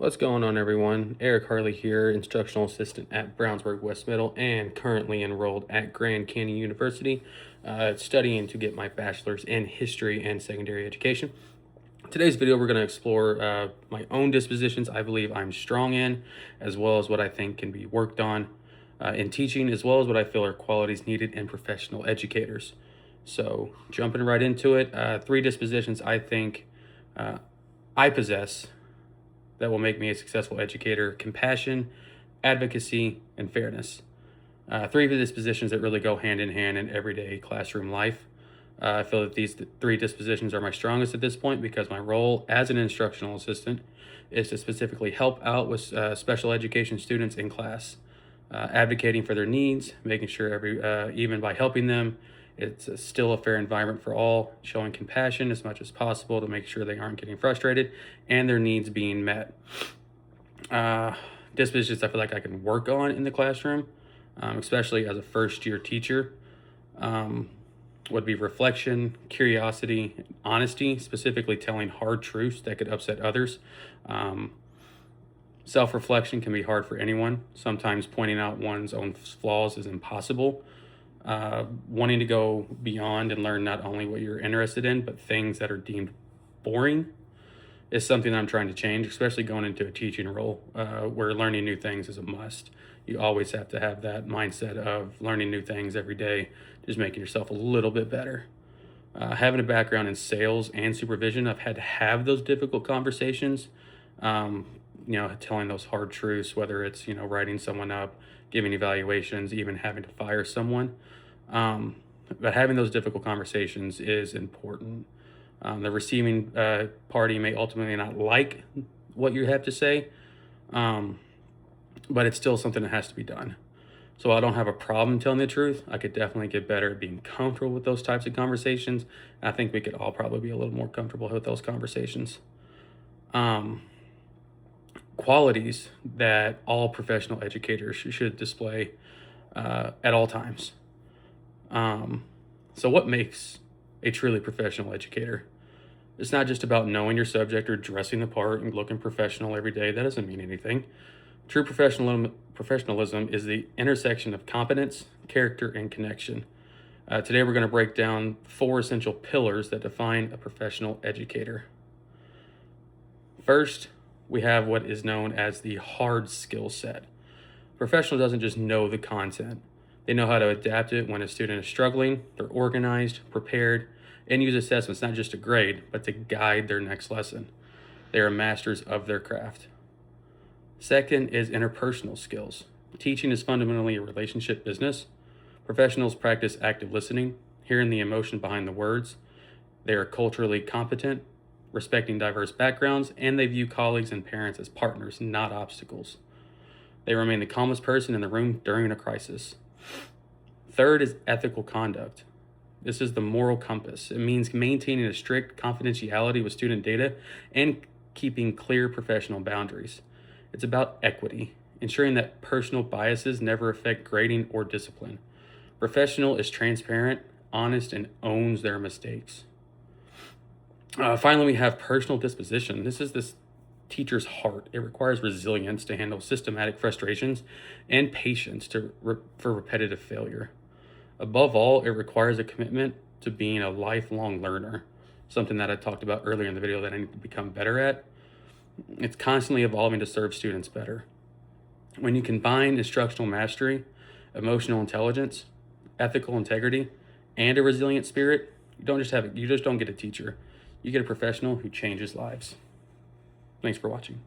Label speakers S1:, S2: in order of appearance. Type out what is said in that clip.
S1: What's going on, everyone? Eric Harley here, instructional assistant at Brownsburg West Middle and currently enrolled at Grand Canyon University, studying to get my bachelor's in history and secondary education. Today's video, we're going to explore my own dispositions I believe I'm strong in, as well as what I think can be worked on in teaching, as well as what I feel are qualities needed in professional educators. So jumping right into it, three dispositions I think I possess that will make me a successful educator: compassion, advocacy, and fairness. Three of the dispositions that really go hand in hand in everyday classroom life. I feel that these three dispositions are my strongest at this point because my role as an instructional assistant is to specifically help out with special education students in class, advocating for their needs, making sure even by helping them, it's still a fair environment for all, showing compassion as much as possible to make sure they aren't getting frustrated and their needs being met. Dispositions I feel like I can work on in the classroom, especially as a first-year teacher, would be reflection, curiosity, honesty, specifically telling hard truths that could upset others. Self-reflection can be hard for anyone. Sometimes pointing out one's own flaws is impossible. Wanting to go beyond and learn not only what you're interested in, but things that are deemed boring is something that I'm trying to change, especially going into a teaching role where learning new things is a must. You always have to have that mindset of learning new things every day, just making yourself a little bit better. Having a background in sales and supervision, I've had to have those difficult conversations, telling those hard truths, whether it's, writing someone up, giving evaluations, even having to fire someone. But having those difficult conversations is important. The receiving party may ultimately not like what you have to say, but it's still something that has to be done. So I don't have a problem telling the truth. I could definitely get better at being comfortable with those types of conversations. I think we could all probably be a little more comfortable with those conversations. Qualities that all professional educators should display at all times. So what makes a truly professional educator? It's not just about knowing your subject or dressing the part and looking professional every day. That doesn't mean anything. True professionalism is the intersection of competence, character, and connection. Today we're going to break down 4 essential pillars that define a professional educator. First, we have what is known as the hard skill set. A professional doesn't just know the content. They know how to adapt it when a student is struggling. They're organized, prepared, and use assessments not just to grade, but to guide their next lesson. They are masters of their craft. Second is interpersonal skills. Teaching is fundamentally a relationship business. Professionals practice active listening, hearing the emotion behind the words. They are culturally competent, respecting diverse backgrounds, and they view colleagues and parents as partners, not obstacles. They remain the calmest person in the room during a crisis. Third is ethical conduct. This is the moral compass. It means maintaining a strict confidentiality with student data and keeping clear professional boundaries. It's about equity, ensuring that personal biases never affect grading or discipline. Professional is transparent, honest, and owns their mistakes. Finally, we have personal disposition. This is this teacher's heart. It requires resilience to handle systematic frustrations and patience for repetitive failure. Above all, it requires a commitment to being a lifelong learner, something that I talked about earlier in the video that I need to become better at. It's constantly evolving to serve students better. When you combine instructional mastery, emotional intelligence, ethical integrity, and a resilient spirit, you just don't get a teacher. You get a professional who changes lives. Thanks for watching.